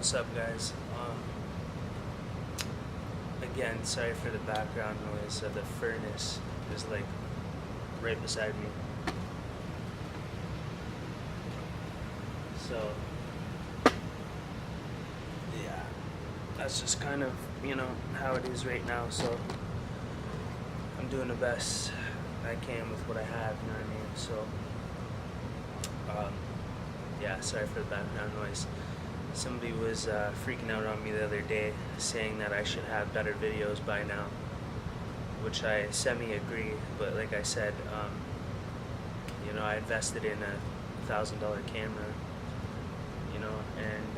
What's up, guys? Again, sorry for the background noise. The furnace is like right beside me. So, yeah, that's just kind of, how it is right now. So, I'm doing the best I can with what I have, you know what I mean? So, yeah, sorry for the background noise. Somebody was freaking out on me the other day, saying that I should have better videos by now, which I semi-agree. But like I said, I invested in $1,000 camera, and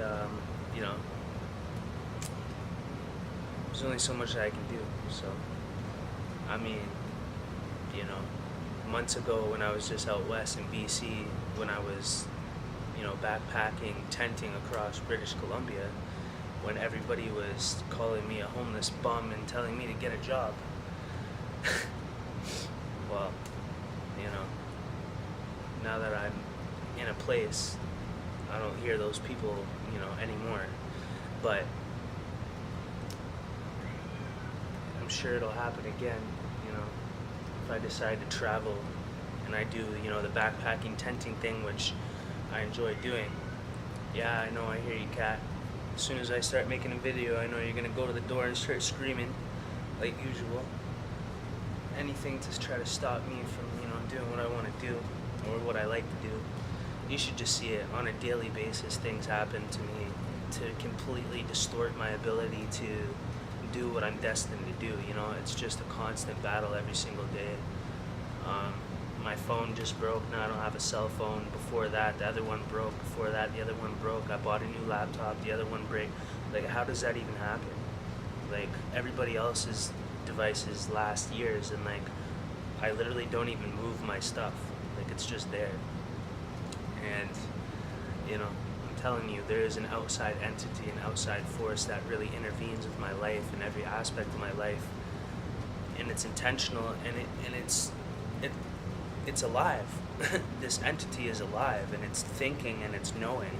there's only so much that I can do. So, I mean, months ago when I was just out west in BC, when I was backpacking, tenting across British Columbia, when everybody was calling me a homeless bum and telling me to get a job. Well, now that I'm in a place, I don't hear those people, anymore. But I'm sure it'll happen again, if I decide to travel and I do, the backpacking, tenting thing, which I enjoy doing. Yeah, I know, I hear you, Kat. As soon as I start making a video, I know you're gonna go to the door and start screaming, like usual. Anything to try to stop me from, doing what I want to do, or what I like to do. You should just see it on a daily basis. Things happen to me to completely distort my ability to do what I'm destined to do. It's just a constant battle every single day. My phone just broke. Now I don't have a cell phone. Before that, the other one broke. Before that, the other one broke. I bought a new laptop. The other one broke. Like, how does that even happen? Like, everybody else's devices last years, and like, I literally don't even move my stuff. Like, it's just there. And I'm telling you, there is an outside entity, an outside force that really intervenes with my life in every aspect of my life, and it's intentional, and it's alive. This entity is alive, and it's thinking, and it's knowing,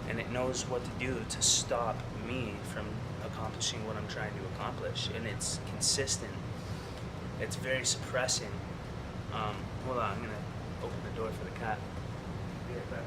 and it knows what to do to stop me from accomplishing what I'm trying to accomplish, and it's consistent. It's very suppressing. Hold on, I'm gonna open the door for the cat. Be right back.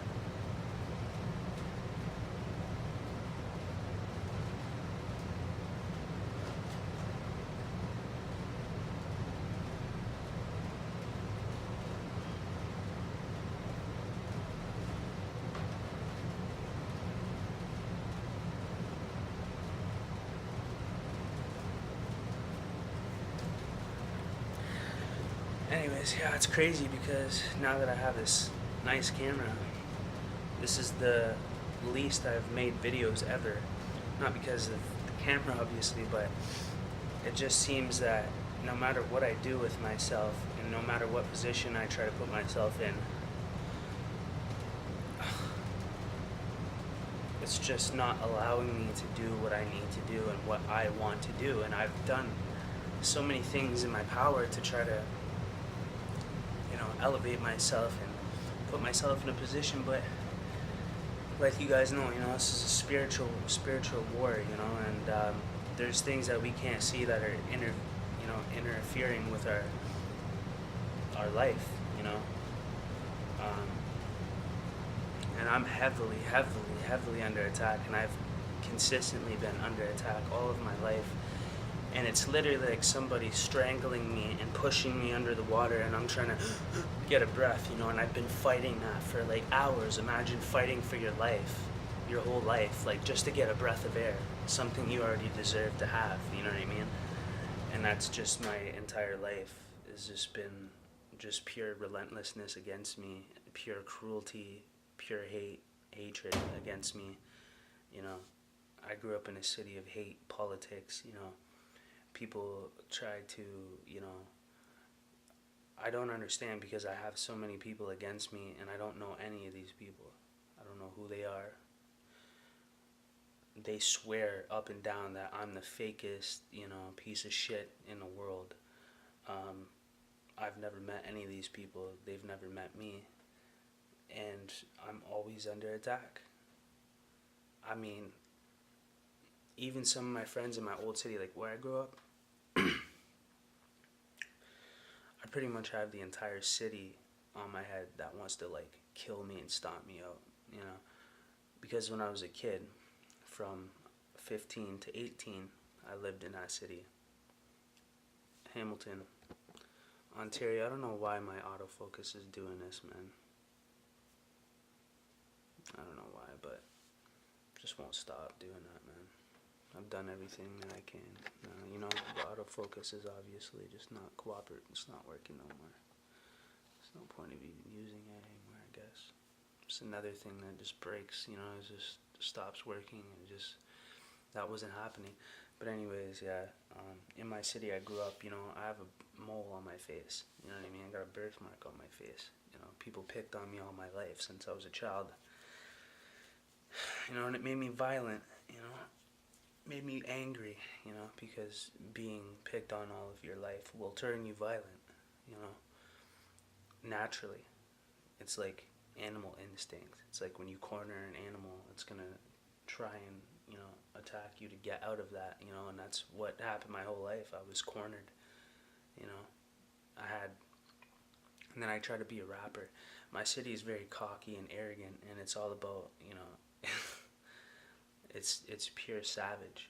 Anyways, yeah, it's crazy because now that I have this nice camera, this is the least I've made videos ever. Not because of the camera, obviously, but it just seems that no matter what I do with myself, and no matter what position I try to put myself in, it's just not allowing me to do what I need to do and what I want to do. And I've done so many things in my power to try to elevate myself and put myself in a position, but like you guys know, this is a spiritual war, and there's things that we can't see that are interfering with our life, and I'm heavily under attack, and I've consistently been under attack all of my life. And it's literally like somebody strangling me and pushing me under the water, and I'm trying to get a breath, and I've been fighting that for like hours. Imagine fighting for your life, your whole life, like just to get a breath of air, something you already deserve to have, you know what I mean? And that's just my entire life, has just been just pure relentlessness against me, pure cruelty, pure hatred against me, I grew up in a city of hate, politics, people try to, I don't understand because I have so many people against me and I don't know any of these people. I don't know who they are. They swear up and down that I'm the fakest, piece of shit in the world. I've never met any of these people. They've never met me. And I'm always under attack. I mean, even some of my friends in my old city, like where I grew up, I pretty much have the entire city on my head that wants to like kill me and stomp me out, you know. Because when I was a kid, from 15 to 18, I lived in that city, Hamilton, Ontario. I don't know why my autofocus is doing this, man. I don't know why, but just won't stop doing that, man. I've done everything that I can. You know, the autofocus is obviously just not cooperating. It's not working no more. There's no point of even using it anymore, I guess. It's another thing that just breaks, you know, it just stops working and just, that wasn't happening. But anyways, yeah, in my city I grew up, you know, I have a mole on my face, you know what I mean? I got a birthmark on my face. You know, people picked on me all my life since I was a child. You know, and it made me violent, you know, made me angry, you know, because being picked on all of your life will turn you violent, you know, naturally. It's like animal instinct. It's like when you corner an animal, it's gonna try and, you know, attack you to get out of that, you know, and that's what happened my whole life. I was cornered, you know. I had, and then I tried to be a rapper. My city is very cocky and arrogant, and it's all about, you know, it's pure savage.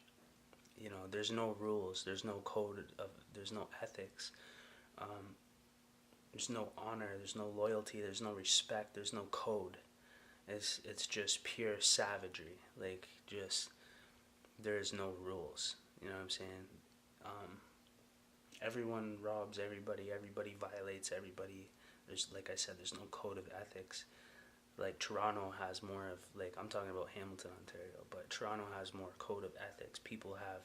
You know, there's no rules, there's no code of, there's no ethics, um, there's no honor, there's no loyalty, there's no respect, there's no code. It's just pure savagery. Like, just, there's no rules. You know what I'm saying? Um, Everyone robs everybody. Everybody violates everybody. There's, like I said, there's no code of ethics. Like Toronto has more of, like, I'm talking about Hamilton, Ontario, but Toronto has more code of ethics. People have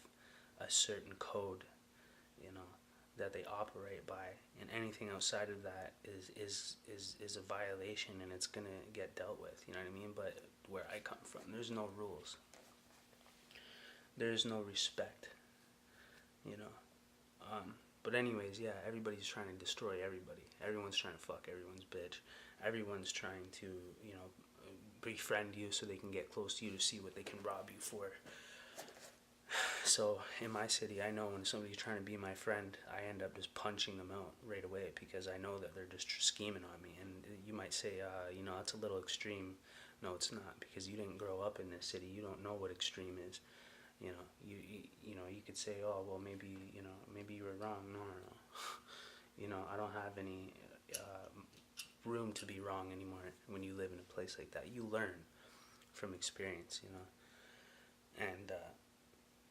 a certain code, you know, that they operate by, and anything outside of that is a violation, and it's gonna get dealt with. You know what I mean? But where I come from, there's no rules. There's no respect. You know. But anyways, yeah, everybody's trying to destroy everybody. Everyone's trying to fuck everyone's bitch. Everyone's trying to, you know, befriend you so they can get close to you to see what they can rob you for. So in my city, I know when somebody's trying to be my friend, I end up just punching them out right away because I know that they're just scheming on me. And you might say, you know, that's a little extreme. No, it's not, because you didn't grow up in this city. You don't know what extreme is. You know, you know, you could say, oh, well, maybe, you know, maybe you were wrong. No, no, no. You know, I don't have any room to be wrong anymore when you live in a place like that. You learn from experience, you know. And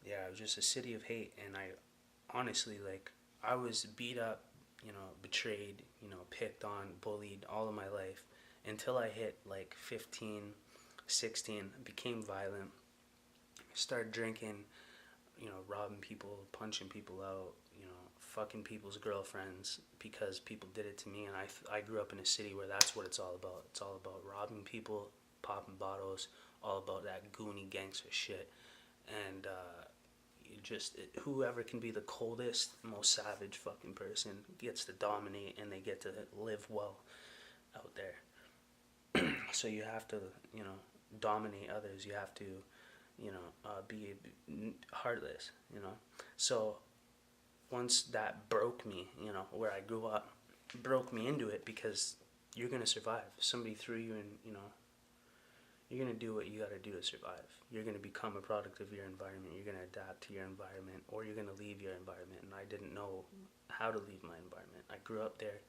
yeah, it was just a city of hate, and I honestly, like, I was beat up, you know, betrayed, you know, picked on, bullied all of my life until I hit like 15, 16, became violent, started drinking, you know, robbing people, punching people out, you know, fucking people's girlfriends because people did it to me. And I grew up in a city where that's what it's all about. It's all about robbing people, popping bottles, all about that goony gangster shit. And whoever can be the coldest, most savage fucking person gets to dominate, and they get to live well out there. So you have to, you know, dominate others. You have to, you know, be heartless, you know. So once that broke me, you know, where I grew up, broke me into it, because you're gonna survive. Somebody threw you in, you know, you're gonna do what you gotta do to survive. You're gonna become a product of your environment. You're gonna adapt to your environment, or you're gonna leave your environment. And I didn't know how to leave my environment. I grew up there.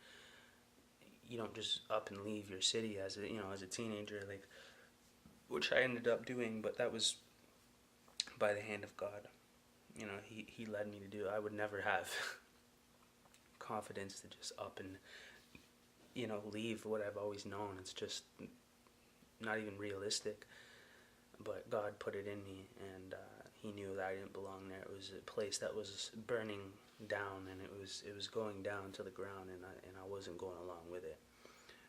You don't just up and leave your city as a, you know, as a teenager, like, which I ended up doing, but that was by the hand of God. You know, he led me to do it. I would never have confidence to just up and, you know, leave what I've always known. It's just not even realistic. But God put it in me, and he knew that I didn't belong there. It was a place that was burning down, and it was going down to the ground, and I wasn't going along with it.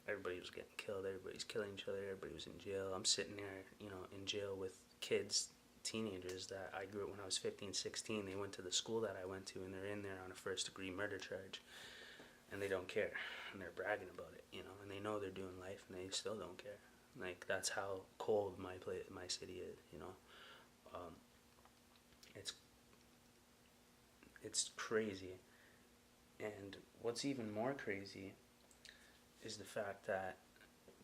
Everybody was getting killed. Everybody's killing each other. Everybody was in jail. I'm sitting there, you know, in jail with kids, teenagers that I grew up when I was 15, 16. They went to the school that I went to, and they're in there on a first-degree murder charge, and they don't care, and they're bragging about it, you know, and they know they're doing life, and they still don't care. Like, that's how cold my city is, you know. Um, It's it's crazy. And what's even more crazy is the fact that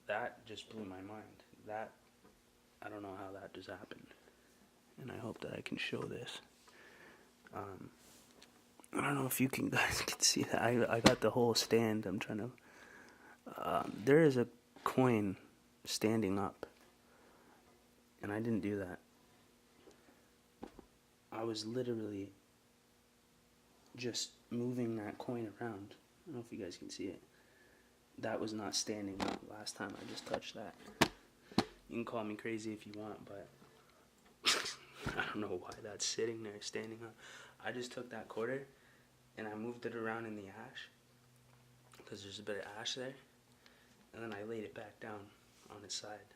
that just blew my mind. That I don't know how that just happened, and I hope that I can show this. Um, I don't know if you can guys can see that. I got the whole stand. I'm trying to. There is a coin standing up, and I didn't do that. I was literally just moving that coin around. I don't know if you guys can see it. That was not standing up last time I just touched that. You can call me crazy if you want, but I don't know why that's sitting there standing up. I just took that quarter and I moved it around in the ash because there's a bit of ash there, and then I laid it back down on its side.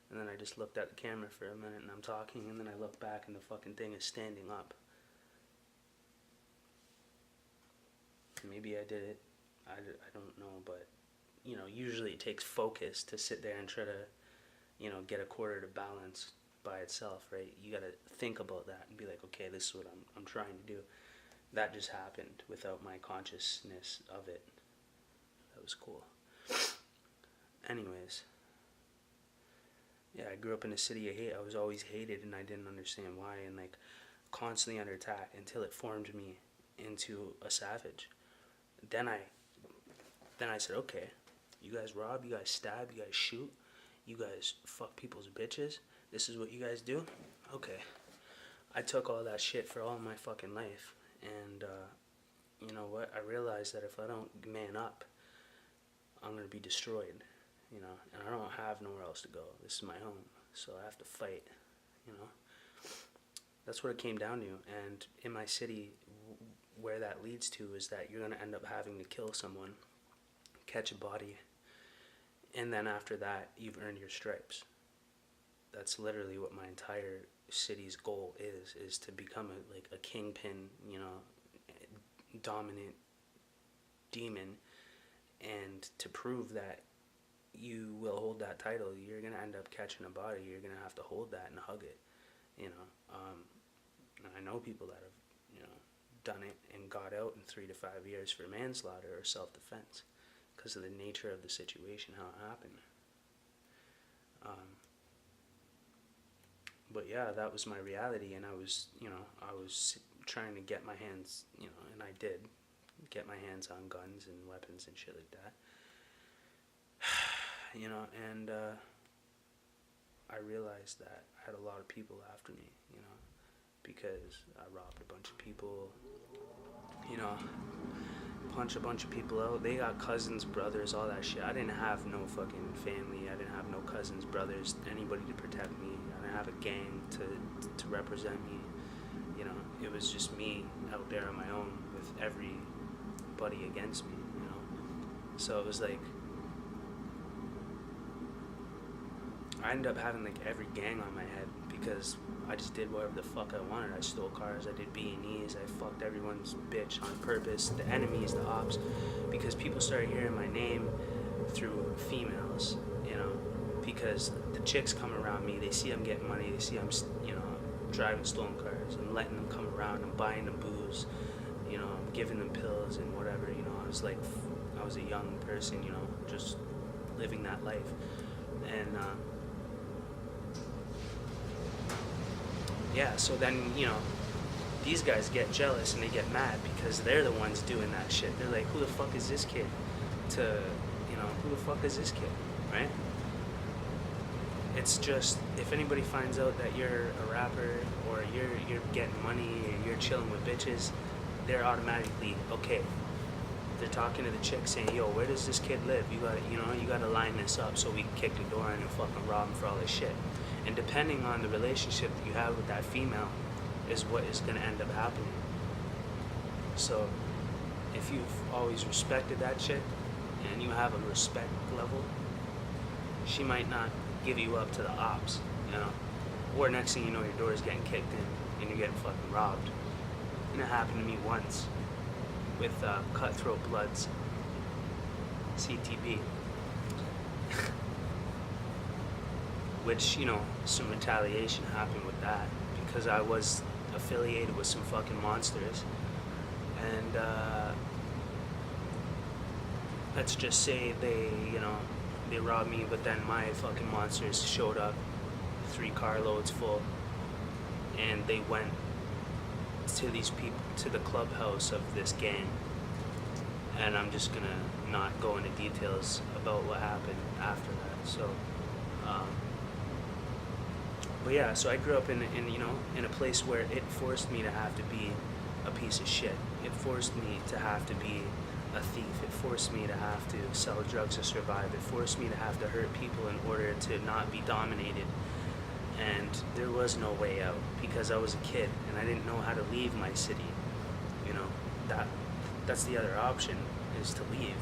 And then I just looked at the camera for a minute and I'm talking, and then I look back and the fucking thing is standing up. Maybe I did it. I don't know, but usually it takes focus to sit there and try to, get a quarter to balance by itself, right? You gotta think about that and be like, okay, this is what I'm trying to do. That just happened without my consciousness of it. That was cool. Anyways, yeah, I grew up in a city of hate. I was always hated and I didn't understand why, and constantly under attack until it formed me into a savage. Then I said, okay, you guys rob, you guys stab, you guys shoot, you guys fuck people's bitches. This is what you guys do? Okay. I took all that shit for all my fucking life. And, you know what? I realized that if I don't man up, I'm going to be destroyed, and I don't have nowhere else to go. This is my home, so I have to fight, That's what it came down to. And in my city, where that leads to is that you're going to end up having to kill someone, catch a body, and then after that, you've earned your stripes. That's literally what my entire city's goal is to become a kingpin, dominant demon, and to prove that you will hold that title, you're going to end up catching a body. You're going to have to hold that and hug it, And I know people that have, done it and got out in 3 to 5 years for manslaughter or self-defense because of the nature of the situation, how it happened. But yeah, that was my reality, and I was trying to get my hands, and I did get my hands on guns and weapons and shit like that. And I realized that I had a lot of people after me, because I robbed a bunch of people, punch a bunch of people out. They got cousins, brothers, all that shit. I didn't have no fucking family. I didn't have no cousins, brothers, anybody to protect me. I didn't have a gang to represent me. It was just me out there on my own with everybody against me, So it was like, I ended up having every gang on my head because I just did whatever the fuck I wanted. I stole cars, I did B&Es, I fucked everyone's bitch on purpose, the enemies, the ops, because people started hearing my name through females, because the chicks come around me, they see I'm getting money, they see I'm, driving stolen cars, I'm letting them come around, I'm buying them booze, I'm giving them pills and whatever, I was a young person, just living that life. And, yeah, so then, these guys get jealous and they get mad because they're the ones doing that shit. They're like, who the fuck is this kid? Who the fuck is this kid, right? It's just, if anybody finds out that you're a rapper or you're getting money or you're chilling with bitches, they're automatically, okay. They're talking to the chick saying, yo, where does this kid live? You gotta line this up so we can kick the door in and fucking rob him for all this shit. And depending on the relationship that you have with that female is what is gonna end up happening. So if you've always respected that chick and you have a respect level, she might not give you up to the ops, Or next thing you know, your door is getting kicked in and you're getting fucking robbed. And it happened to me once with Cutthroat Bloods, CTB. Which, some retaliation happened with that because I was affiliated with some fucking monsters, and let's just say they robbed me, but then my fucking monsters showed up, 3 carloads full, and they went to these people, to the clubhouse of this gang, and I'm just gonna not go into details about what happened after that. So, but yeah, so I grew up in a place where it forced me to have to be a piece of shit. It forced me to have to be a thief. It forced me to have to sell drugs to survive. It forced me to have to hurt people in order to not be dominated. And there was no way out because I was a kid and I didn't know how to leave my city. You know, that's the other option, is to leave.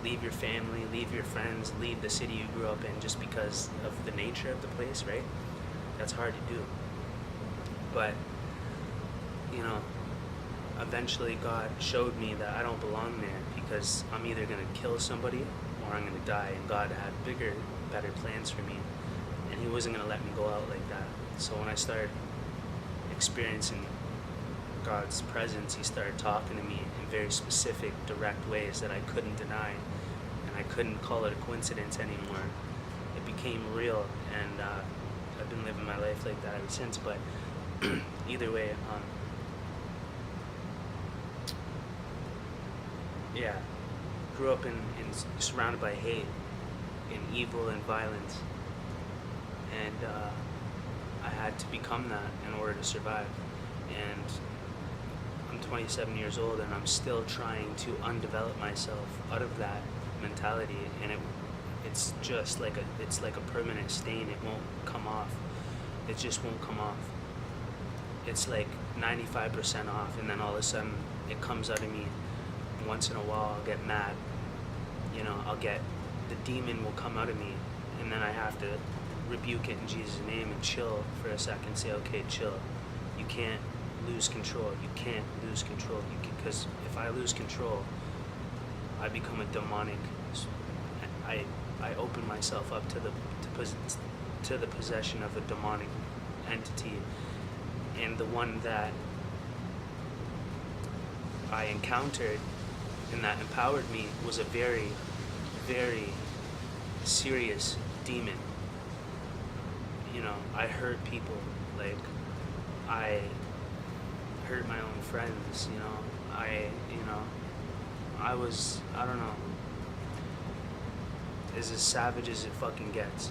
Leave your family, leave your friends, leave the city you grew up in just because of the nature of the place, right? That's hard to do. But, eventually God showed me that I don't belong there because I'm either going to kill somebody or I'm going to die, and God had bigger, better plans for me, and He wasn't going to let me go out like that. So when I started experiencing God's presence, He started talking to me in very specific, direct ways that I couldn't deny, and I couldn't call it a coincidence anymore. It became real, and I've been living my life like that ever since. But either way, yeah, grew up in surrounded by hate and evil and violence, and I had to become that in order to survive. And I'm 27 years old, and I'm still trying to undevelop myself out of that mentality, and it's just like a permanent stain. It won't come off. It just won't come off. It's like 95% off, and then all of a sudden it comes out of me. Once in a while I'll get mad, the demon will come out of me, and then I have to rebuke it in Jesus' name and chill for a second, say, okay, chill. You can't lose control. You can't lose control. Because if I lose control, I become a demonic. I open myself up to the possession of a demonic entity, and the one that I encountered and that empowered me was a very, very serious demon. I hurt people, like I hurt my own friends. I was, I don't know, as savage as it fucking gets.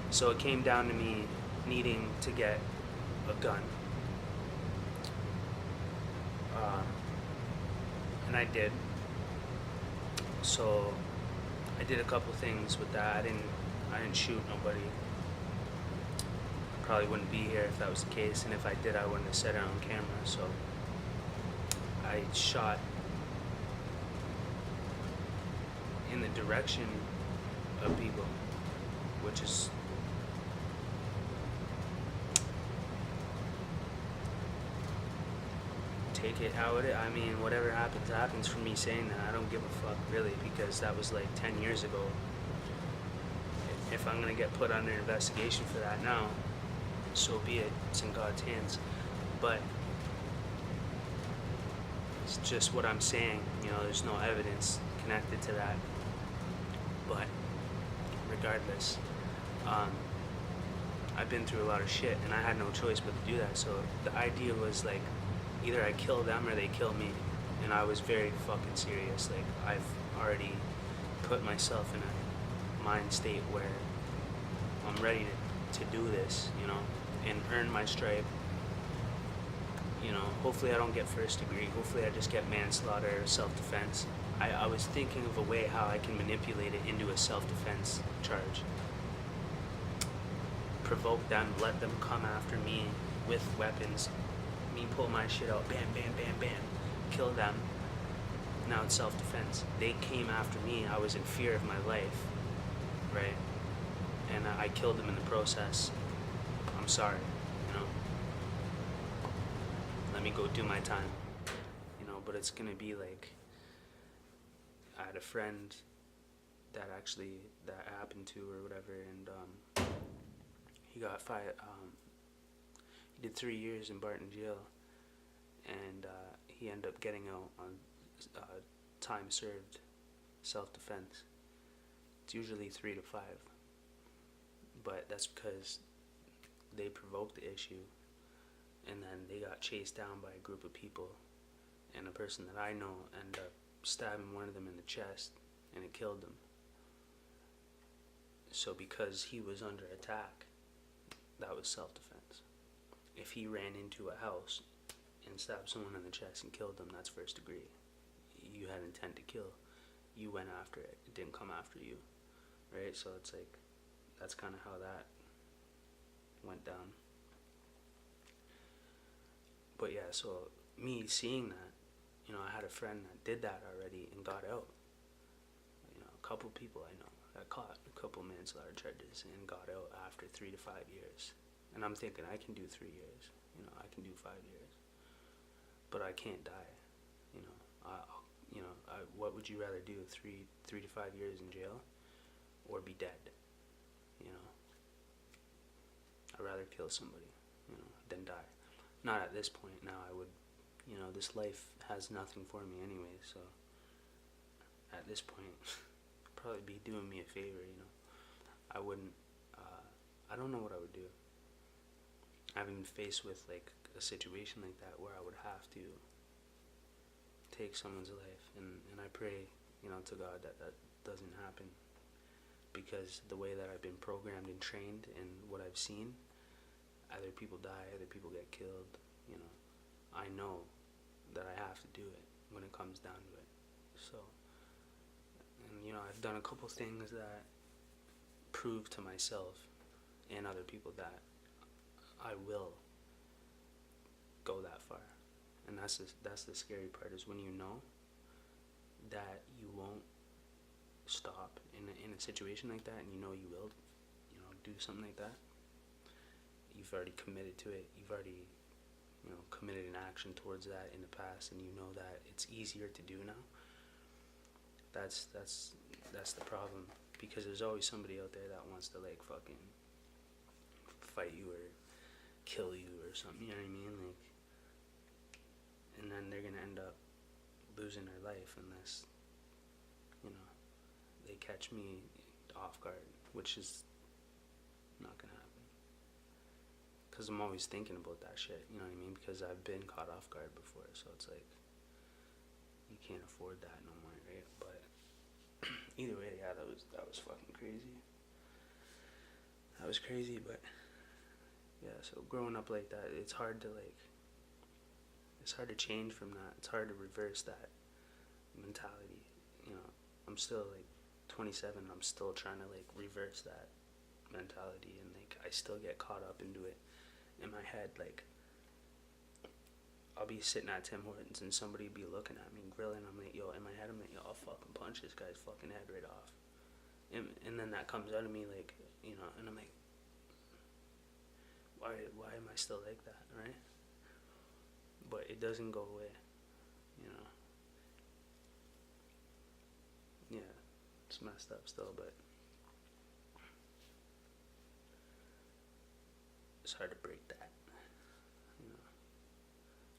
So it came down to me needing to get a gun. And I did. So I did a couple things with that. I didn't shoot nobody. Probably wouldn't be here if that was the case, and if I did, I wouldn't have said it on camera. So I shot in the direction of people, which is take it how it is. I mean, whatever happens for me saying that. I don't give a fuck, really, because that was like 10 years ago. If I'm gonna get put under investigation for that now, so be it. It's in God's hands. But it's just what I'm saying. There's no evidence connected to that. But regardless, I've been through a lot of shit, and I had no choice but to do that. So the idea was like, either I kill them or they kill me. And I was very fucking serious. Like, I've already put myself in a mind state where I'm ready to do this, and earn my stripe. Hopefully I don't get first degree. Hopefully I just get manslaughter or self-defense. I was thinking of a way how I can manipulate it into a self-defense charge. Provoke them, let them come after me with weapons. Me pull my shit out, bam, bam, bam, bam, kill them. Now it's self-defense. They came after me. I was in fear of my life, right? And I killed them in the process. I'm sorry, Let me go do my time, But it's gonna be like, I had a friend that happened to or whatever, and he got did 3 years in Barton jail, and he ended up getting out on time served self-defense. It's usually 3 to 5, but that's because they provoked the issue, and then they got chased down by a group of people, and a person that I know ended up stabbing one of them in the chest, and it killed them. So because he was under attack, that was self-defense. If he ran into a house and stabbed someone in the chest and killed them, that's first degree. You had intent to kill. You went after it. It didn't come after you, right? So it's like, that's kind of how that went down. But yeah, so me seeing that, I had a friend that did that already and got out. A couple people I know got caught, a couple manslaughter charges, and got out after 3 to 5 years. And I'm thinking, I can do 3 years. I can do 5 years. But I can't die. What would you rather do? 3 to 5 years in jail, or be dead? I'd rather kill somebody, than die. Not at this point. Now I would, this life has nothing for me anyway. So at this point, probably be doing me a favor. I wouldn't. I don't know what I would do. I haven't been faced with like a situation like that where I would have to take someone's life, and I pray, to God that that doesn't happen, because the way that I've been programmed and trained and what I've seen, either people die, either people get killed, I know that I have to do it when it comes down to it. So, and I've done a couple things that prove to myself and other people that I will go that far. And that's the scary part, is when you know that you won't stop in a situation like that, and you will, do something like that. You've already committed to it. You've already, committed an action towards that in the past, and you know that it's easier to do now. That's the problem, because there's always somebody out there that wants to like fucking fight you or kill you or something. You know what I mean? Like, and then they're gonna end up losing their life unless, they catch me off guard, which is not gonna happen. Because I'm always thinking about that shit, you know what I mean? Because I've been caught off guard before, so it's like, you can't afford that no more, right? But either way, yeah, that was fucking crazy. That was crazy, but yeah, so growing up like that, it's hard to change from that. It's hard to reverse that mentality. I'm still like 27, and I'm still trying to like reverse that mentality, and like I still get caught up into it in my head. Like, I'll be sitting at Tim Hortons and somebody be looking at me grilling. I'm like, in my head I'm like, I'll fucking punch this guy's fucking head right off. And then that comes out of me, like, and I'm like, why am I still like that, right? But it doesn't go away, yeah, it's messed up still, but it's hard to break that.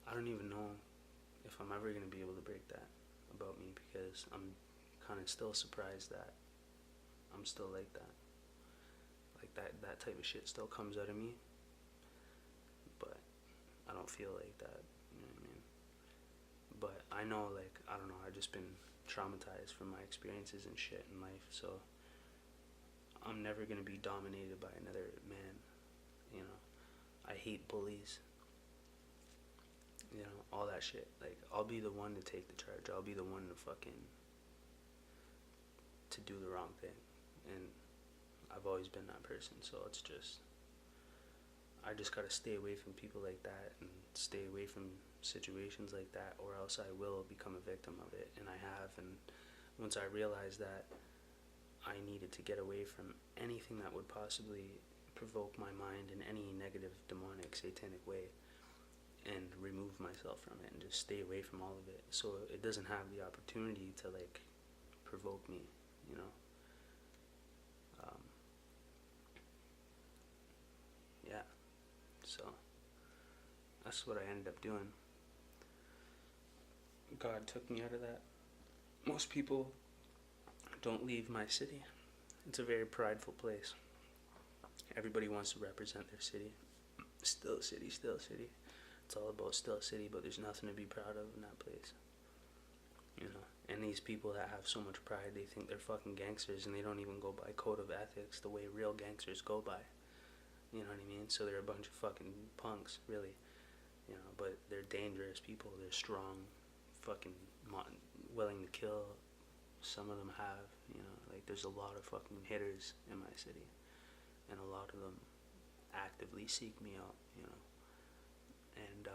I don't even know if I'm ever going to be able to break that about me, because I'm kind of still surprised that I'm still like that. Like that type of shit still comes out of me, but I don't feel like that, you know what I mean? But I know, like, I don't know, I've just been traumatized from my experiences and shit in life, so I'm never going to be dominated by another man, I hate bullies, all that shit. Like, I'll be the one to take the charge. I'll be the one to do the wrong thing, and I've always been that person. So it's just, I just gotta stay away from people like that, and stay away from situations like that, or else I will become a victim of it, and I have. And once I realized that I needed to get away from anything that would possibly provoke my mind in any negative, demonic, satanic way, and remove myself from it, and just stay away from all of it, so it doesn't have the opportunity to like provoke me, yeah. So that's what I ended up doing. God took me out of that. Most people don't leave my city. It's a very prideful place. Everybody wants to represent their city. Still city, still city. It's all about still city, but there's nothing to be proud of in that place. You know, and these people that have so much pride, they think they're fucking gangsters, and they don't even go by code of ethics the way real gangsters go by. You know what I mean? So they're a bunch of fucking punks, really. You know, but they're dangerous people. They're strong, fucking willing to kill. Some of them have, you know, like there's a lot of fucking hitters in my city, and a lot of them actively seek me out, you know, and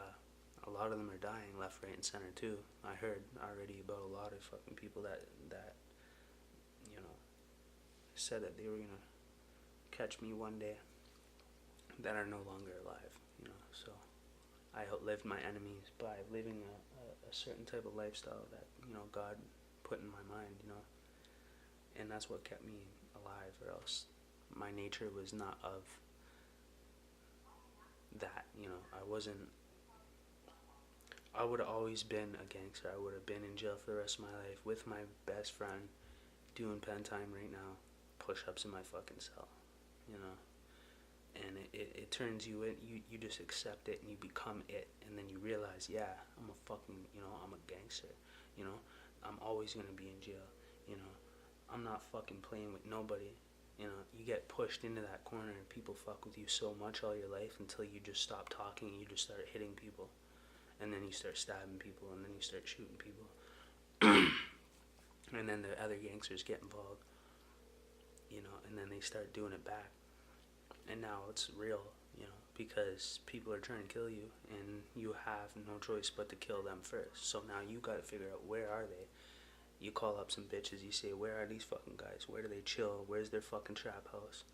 a lot of them are dying left, right, and center too. I heard already about a lot of fucking people that you know said that they were gonna catch me one day that are no longer alive, you know. So I outlived my enemies by living a certain type of lifestyle that, you know, God put in my mind, you know, and that's what kept me alive, or else my nature was not of that, you know. I would have always been a gangster. I would have been in jail for the rest of my life with my best friend doing pen time right now, push-ups in my fucking cell, you know. And it turns you in, you just accept it and you become it, and then you realize, yeah, I'm a fucking, you know, I'm a gangster, you know, I'm always gonna be in jail, you know, I'm not fucking playing with nobody, you know. You get pushed into that corner and people fuck with you so much all your life until you just stop talking and you just start hitting people, and then you start stabbing people, and then you start shooting people, and then the other gangsters get involved, you know, and then they start doing it back. And now it's real, you know, because people are trying to kill you, and you have no choice but to kill them first. So now you gotta figure out, where are they? You call up some bitches, you say, where are these fucking guys? Where do they chill? Where's their fucking trap house?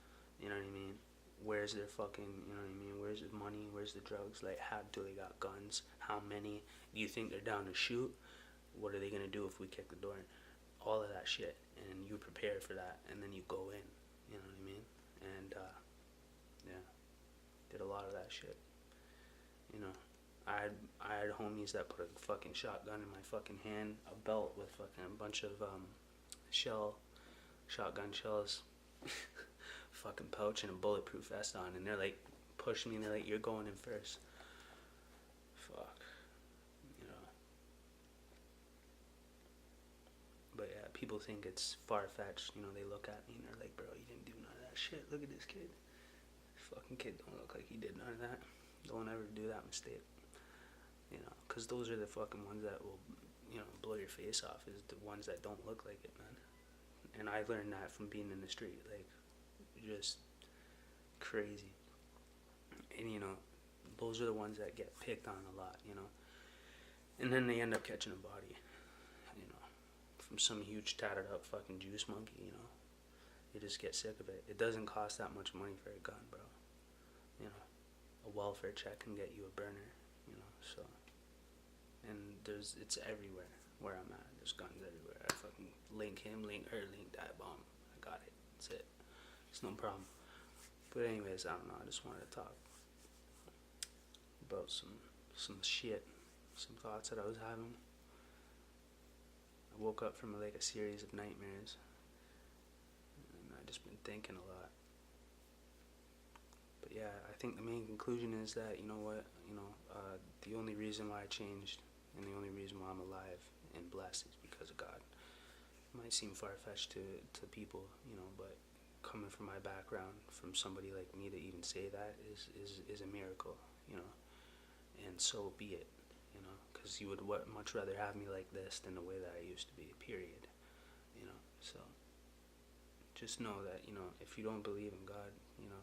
You know what I mean? Where's their fucking, you know what I mean? Where's the money? Where's the drugs? Like, how do they got guns? How many? Do you think they're down to shoot? What are they gonna do if we kick the door in? All of that shit. And you prepare for that, and then you go in. You know what I mean? And, yeah, did a lot of that shit. You know, I had homies that put a fucking shotgun in my fucking hand, a belt with fucking a bunch of shotgun shells, fucking pouch, and a bulletproof vest on, and they're like pushing me, and they're like, you're going in first. Fuck, you know. But yeah, people think it's far-fetched, you know. They look at me and they're like, bro, you didn't do none of that shit. Look at this kid. Fucking kid don't look like he did none of that. Don't ever do that mistake, you know, because those are the fucking ones that will, you know, blow your face off, is the ones that don't look like it, man. And I learned that from being in the street, like, just crazy. And, you know, those are the ones that get picked on a lot, you know. And then they end up catching a body, you know, from some huge tatted up fucking juice monkey, you know. You just get sick of it. It doesn't cost that much money for a gun, bro. You know, a welfare check can get you a burner, you know, so. And it's everywhere where I'm at. There's guns everywhere. I fucking link him, link her, link that bomb. I got it. That's it. It's no problem. But anyways, I don't know. I just wanted to talk about some shit, some thoughts that I was having. I woke up from like a series of nightmares, and I just been thinking a lot. But yeah, I think the main conclusion is that, you know what, you know, the only reason why I changed, and the only reason why I'm alive and blessed, is because of God. It might seem far-fetched to people, you know, but coming from my background, from somebody like me to even say that is a miracle, you know. And so be it, you know, because you would much rather have me like this than the way that I used to be, period, you know. So just know that, you know, if you don't believe in God, you know,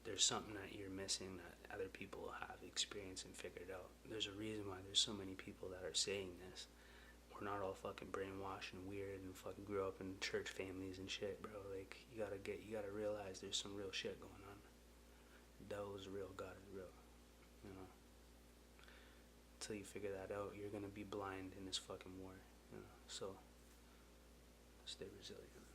there's something that you're missing that other people have experienced and figured out. There's a reason why there's so many people that are saying this. We're not all fucking brainwashed and weird and fucking grew up in church families and shit, bro. Like, you gotta realize there's some real shit going on. The devil is real, God is real, you know. Until you figure that out, you're gonna be blind in this fucking war, you know. So, stay resilient.